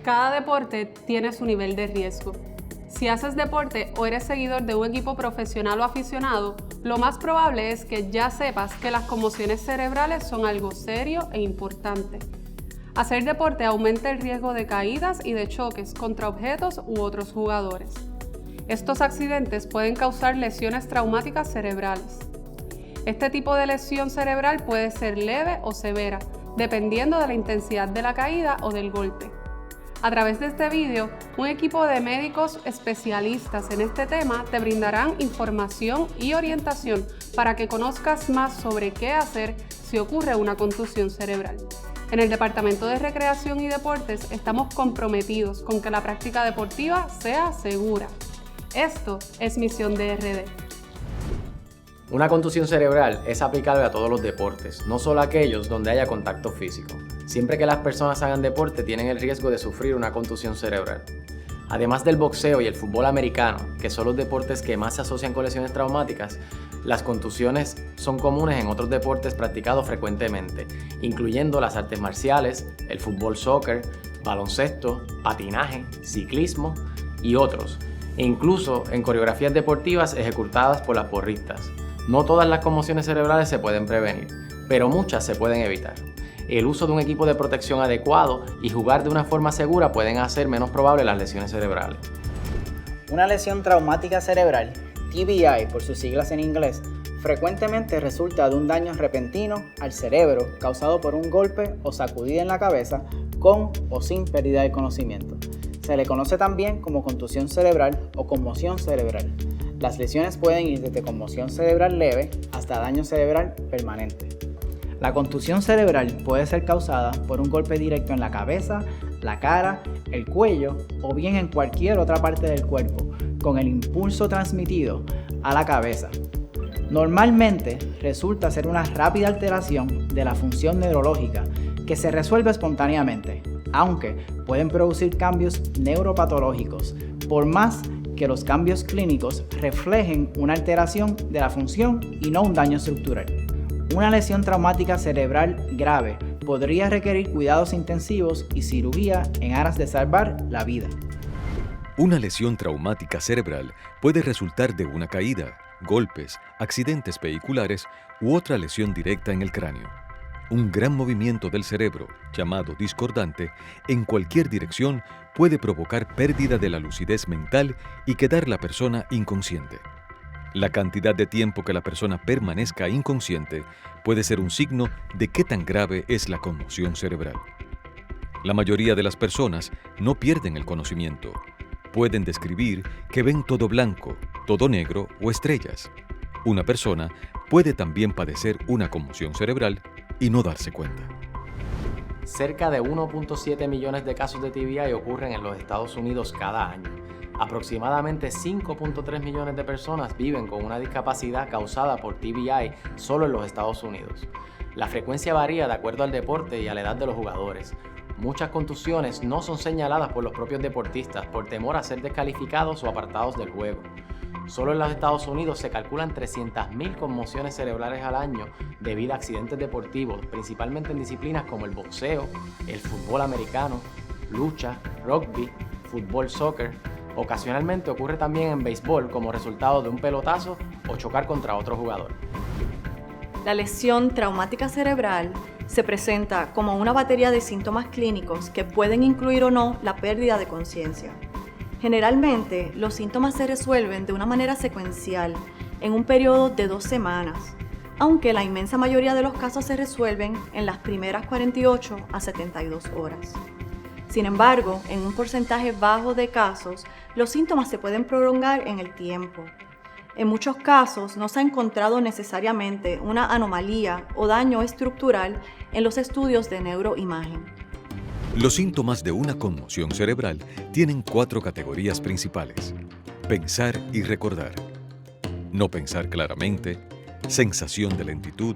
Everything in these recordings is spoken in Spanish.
Cada deporte tiene su nivel de riesgo. Si haces deporte o eres seguidor de un equipo profesional o aficionado, lo más probable es que ya sepas que las conmociones cerebrales son algo serio e importante. Hacer deporte aumenta el riesgo de caídas y de choques contra objetos u otros jugadores. Estos accidentes pueden causar lesiones traumáticas cerebrales. Este tipo de lesión cerebral puede ser leve o severa, dependiendo de la intensidad de la caída o del golpe. A través de este video, un equipo de médicos especialistas en este tema te brindarán información y orientación para que conozcas más sobre qué hacer si ocurre una contusión cerebral. En el Departamento de Recreación y Deportes estamos comprometidos con que la práctica deportiva sea segura. Esto es Misión DRD. Una contusión cerebral es aplicable a todos los deportes, no solo aquellos donde haya contacto físico. Siempre que las personas hagan deporte tienen el riesgo de sufrir una contusión cerebral. Además del boxeo y el fútbol americano, que son los deportes que más se asocian con lesiones traumáticas, las contusiones son comunes en otros deportes practicados frecuentemente, incluyendo las artes marciales, el fútbol soccer, baloncesto, patinaje, ciclismo y otros, e incluso en coreografías deportivas ejecutadas por las porristas. No todas las conmociones cerebrales se pueden prevenir, pero muchas se pueden evitar. El uso de un equipo de protección adecuado y jugar de una forma segura pueden hacer menos probables las lesiones cerebrales. Una lesión traumática cerebral, TBI por sus siglas en inglés, frecuentemente resulta de un daño repentino al cerebro causado por un golpe o sacudida en la cabeza con o sin pérdida de conocimiento. Se le conoce también como contusión cerebral o conmoción cerebral. Las lesiones pueden ir desde conmoción cerebral leve hasta daño cerebral permanente. La contusión cerebral puede ser causada por un golpe directo en la cabeza, la cara, el cuello o bien en cualquier otra parte del cuerpo, con el impulso transmitido a la cabeza. Normalmente resulta ser una rápida alteración de la función neurológica que se resuelve espontáneamente, aunque pueden producir cambios neuropatológicos, por más que los cambios clínicos reflejen una alteración de la función y no un daño estructural. Una lesión traumática cerebral grave podría requerir cuidados intensivos y cirugía en aras de salvar la vida. Una lesión traumática cerebral puede resultar de una caída, golpes, accidentes vehiculares u otra lesión directa en el cráneo. Un gran movimiento del cerebro, llamado discordante, en cualquier dirección puede provocar pérdida de la lucidez mental y quedar la persona inconsciente. La cantidad de tiempo que la persona permanezca inconsciente puede ser un signo de qué tan grave es la conmoción cerebral. La mayoría de las personas no pierden el conocimiento. Pueden describir que ven todo blanco, todo negro o estrellas. Una persona puede también padecer una conmoción cerebral y no darse cuenta. Cerca de 1.7 millones de casos de TBI ocurren en los Estados Unidos cada año. Aproximadamente 5.3 millones de personas viven con una discapacidad causada por TBI solo en los Estados Unidos. La frecuencia varía de acuerdo al deporte y a la edad de los jugadores. Muchas contusiones no son señaladas por los propios deportistas por temor a ser descalificados o apartados del juego. Solo en los Estados Unidos se calculan 300.000 conmociones cerebrales al año debido a accidentes deportivos, principalmente en disciplinas como el boxeo, el fútbol americano, lucha, rugby, fútbol soccer. Ocasionalmente ocurre también en béisbol como resultado de un pelotazo o chocar contra otro jugador. La lesión traumática cerebral se presenta como una batería de síntomas clínicos que pueden incluir o no la pérdida de conciencia. Generalmente, los síntomas se resuelven de una manera secuencial en un periodo de 2 semanas, aunque la inmensa mayoría de los casos se resuelven en las primeras 48 a 72 horas. Sin embargo, en un porcentaje bajo de casos, los síntomas se pueden prolongar en el tiempo. En muchos casos no se ha encontrado necesariamente una anomalía o daño estructural en los estudios de neuroimagen. Los síntomas de una conmoción cerebral tienen 4 categorías principales: pensar y recordar, no pensar claramente, sensación de lentitud,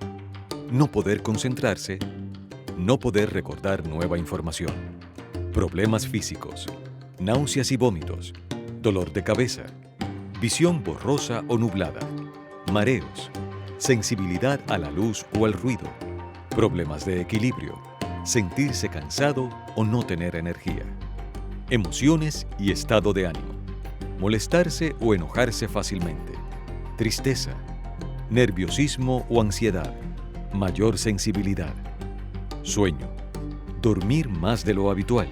no poder concentrarse, no poder recordar nueva información, problemas físicos, náuseas y vómitos, dolor de cabeza, visión borrosa o nublada, mareos, sensibilidad a la luz o al ruido, problemas de equilibrio, sentirse cansado o no tener energía. emociones y estado de ánimo, molestarse o enojarse fácilmente, tristeza, nerviosismo o ansiedad, mayor sensibilidad, sueño, dormir más de lo habitual,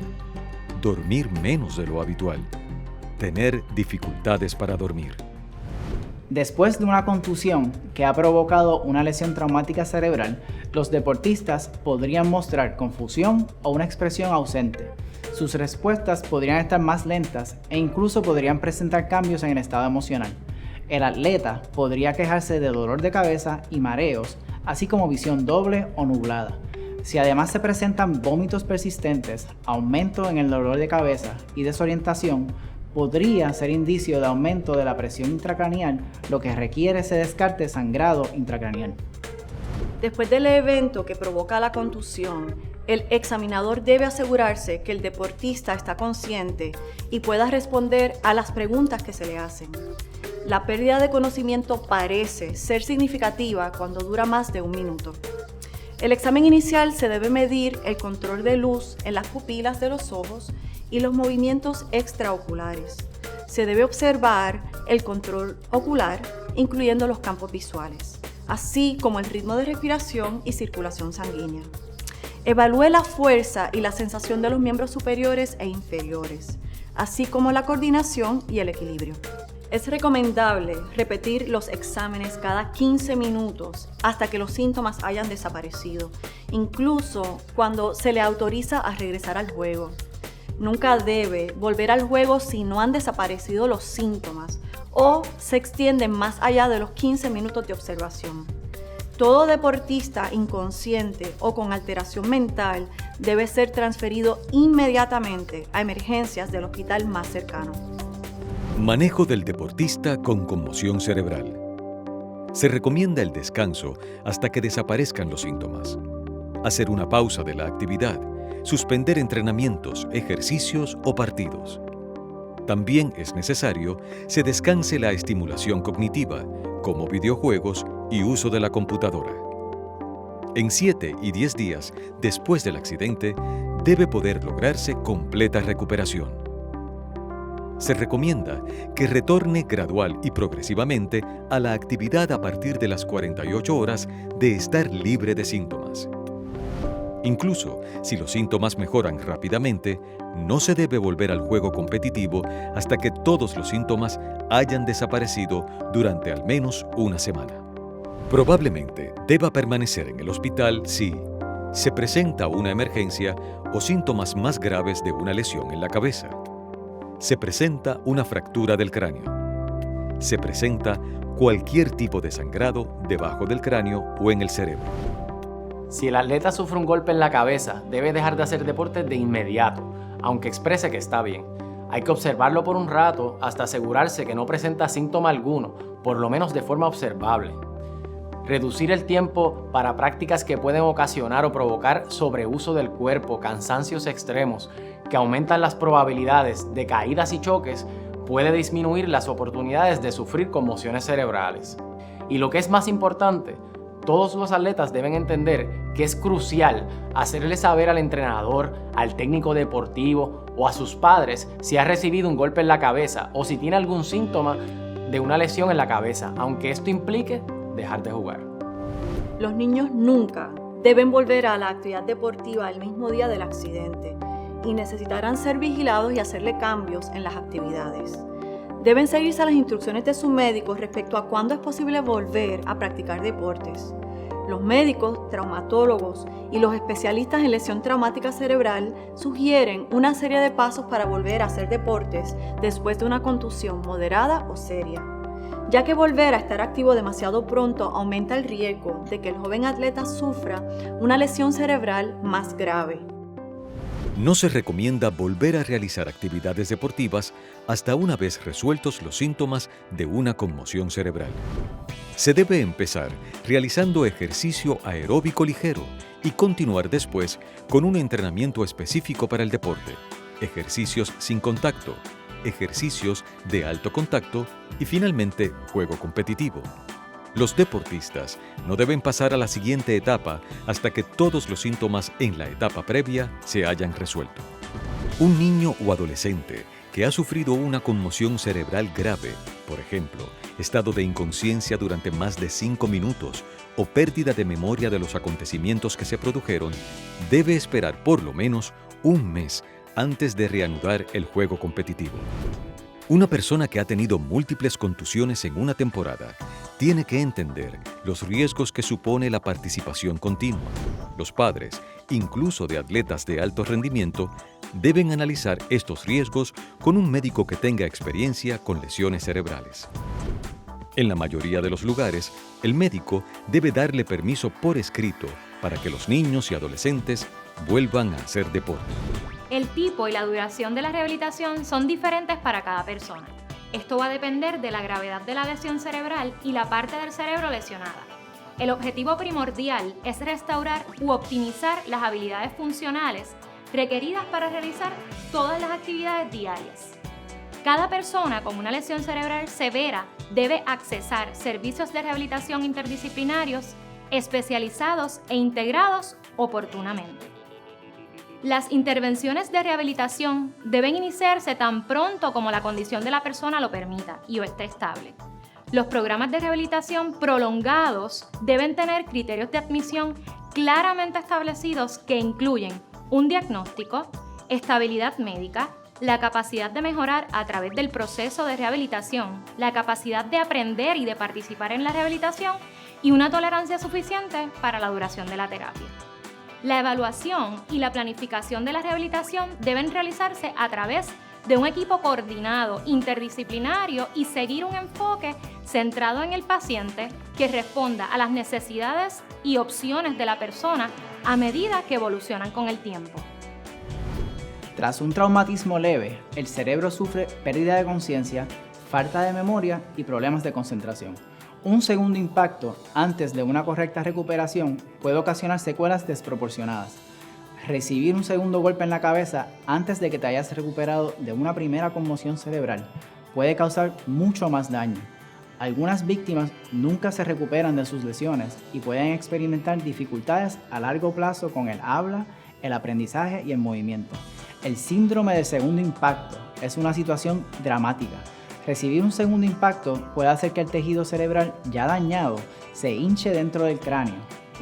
dormir menos de lo habitual, tener dificultades para dormir. Después de una contusión que ha provocado una lesión traumática cerebral, los deportistas podrían mostrar confusión o una expresión ausente. Sus respuestas podrían estar más lentas e incluso podrían presentar cambios en el estado emocional. El atleta podría quejarse de dolor de cabeza y mareos, así como visión doble o nublada. Si además se presentan vómitos persistentes, aumento en el dolor de cabeza y desorientación, podría ser indicio de aumento de la presión intracraneal, lo que requiere se descarte sangrado intracraneal. Después del evento que provoca la contusión, el examinador debe asegurarse que el deportista está consciente y pueda responder a las preguntas que se le hacen. La pérdida de conocimiento parece ser significativa cuando dura más de 1 minuto. El examen inicial se debe medir el control de luz en las pupilas de los ojos y los movimientos extraoculares. Se debe observar el control ocular, incluyendo los campos visuales, así como el ritmo de respiración y circulación sanguínea. Evalúe la fuerza y la sensación de los miembros superiores e inferiores, así como la coordinación y el equilibrio. Es recomendable repetir los exámenes cada 15 minutos hasta que los síntomas hayan desaparecido, incluso cuando se le autoriza a regresar al juego. Nunca debe volver al juego si no han desaparecido los síntomas o se extienden más allá de los 15 minutos de observación. Todo deportista inconsciente o con alteración mental debe ser transferido inmediatamente a emergencias del hospital más cercano. Manejo del deportista con conmoción cerebral. Se recomienda el descanso hasta que desaparezcan los síntomas. Hacer una pausa de la actividad. Suspender entrenamientos, ejercicios o partidos. También es necesario se descanse la estimulación cognitiva, como videojuegos y uso de la computadora. En 7 y 10 días después del accidente, debe poder lograrse completa recuperación. Se recomienda que retorne gradual y progresivamente a la actividad a partir de las 48 horas de estar libre de síntomas. Incluso si los síntomas mejoran rápidamente, no se debe volver al juego competitivo hasta que todos los síntomas hayan desaparecido durante al menos 1 semana. Probablemente deba permanecer en el hospital si se presenta una emergencia o síntomas más graves de una lesión en la cabeza. Se presenta una fractura del cráneo. Se presenta cualquier tipo de sangrado debajo del cráneo o en el cerebro. Si el atleta sufre un golpe en la cabeza, debe dejar de hacer deporte de inmediato, aunque exprese que está bien. Hay que observarlo por un rato hasta asegurarse que no presenta síntoma alguno, por lo menos de forma observable. Reducir el tiempo para prácticas que pueden ocasionar o provocar sobreuso del cuerpo, cansancios extremos, que aumentan las probabilidades de caídas y choques, puede disminuir las oportunidades de sufrir conmociones cerebrales. Y lo que es más importante, todos los atletas deben entender que es crucial hacerle saber al entrenador, al técnico deportivo o a sus padres si ha recibido un golpe en la cabeza o si tiene algún síntoma de una lesión en la cabeza, aunque esto implique dejar de jugar. Los niños nunca deben volver a la actividad deportiva el mismo día del accidente y necesitarán ser vigilados y hacerle cambios en las actividades. Deben seguirse las instrucciones de su médico respecto a cuándo es posible volver a practicar deportes. Los médicos, traumatólogos y los especialistas en lesión traumática cerebral sugieren una serie de pasos para volver a hacer deportes después de una contusión moderada o seria, ya que volver a estar activo demasiado pronto aumenta el riesgo de que el joven atleta sufra una lesión cerebral más grave. No se recomienda volver a realizar actividades deportivas hasta una vez resueltos los síntomas de una conmoción cerebral. Se debe empezar realizando ejercicio aeróbico ligero y continuar después con un entrenamiento específico para el deporte, ejercicios sin contacto, ejercicios de alto contacto y finalmente juego competitivo. Los deportistas no deben pasar a la siguiente etapa hasta que todos los síntomas en la etapa previa se hayan resuelto. Un niño o adolescente que ha sufrido una conmoción cerebral grave, por ejemplo, estado de inconsciencia durante más de 5 minutos o pérdida de memoria de los acontecimientos que se produjeron, debe esperar por lo menos un mes antes de reanudar el juego competitivo. Una persona que ha tenido múltiples contusiones en una temporada tiene que entender los riesgos que supone la participación continua. Los padres, incluso de atletas de alto rendimiento, deben analizar estos riesgos con un médico que tenga experiencia con lesiones cerebrales. En la mayoría de los lugares, el médico debe darle permiso por escrito para que los niños y adolescentes vuelvan a hacer deporte. El tipo y la duración de la rehabilitación son diferentes para cada persona. Esto va a depender de la gravedad de la lesión cerebral y la parte del cerebro lesionada. El objetivo primordial es restaurar u optimizar las habilidades funcionales requeridas para realizar todas las actividades diarias. Cada persona con una lesión cerebral severa debe accesar servicios de rehabilitación interdisciplinarios, especializados e integrados oportunamente. Las intervenciones de rehabilitación deben iniciarse tan pronto como la condición de la persona lo permita y o esté estable. Los programas de rehabilitación prolongados deben tener criterios de admisión claramente establecidos que incluyen un diagnóstico, estabilidad médica, la capacidad de mejorar a través del proceso de rehabilitación, la capacidad de aprender y de participar en la rehabilitación y una tolerancia suficiente para la duración de la terapia. La evaluación y la planificación de la rehabilitación deben realizarse a través de un equipo coordinado, interdisciplinario y seguir un enfoque centrado en el paciente que responda a las necesidades y opciones de la persona a medida que evolucionan con el tiempo. Tras un traumatismo leve, el cerebro sufre pérdida de conciencia, falta de memoria y problemas de concentración. Un segundo impacto antes de una correcta recuperación puede ocasionar secuelas desproporcionadas. Recibir un segundo golpe en la cabeza antes de que te hayas recuperado de una primera conmoción cerebral puede causar mucho más daño. Algunas víctimas nunca se recuperan de sus lesiones y pueden experimentar dificultades a largo plazo con el habla, el aprendizaje y el movimiento. El síndrome del segundo impacto es una situación dramática. Recibir un segundo impacto puede hacer que el tejido cerebral ya dañado se hinche dentro del cráneo,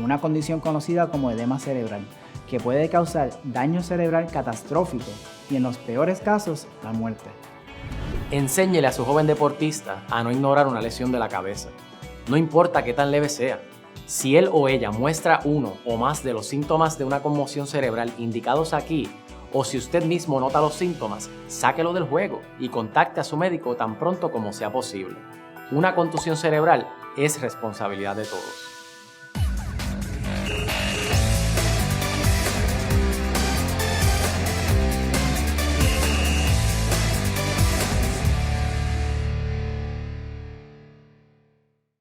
una condición conocida como edema cerebral, que puede causar daño cerebral catastrófico y en los peores casos, la muerte. Enséñele a su joven deportista a no ignorar una lesión de la cabeza. No importa qué tan leve sea. Si él o ella muestra uno o más de los síntomas de una conmoción cerebral indicados aquí, o si usted mismo nota los síntomas, sáquelo del juego y contacte a su médico tan pronto como sea posible. Una contusión cerebral es responsabilidad de todos.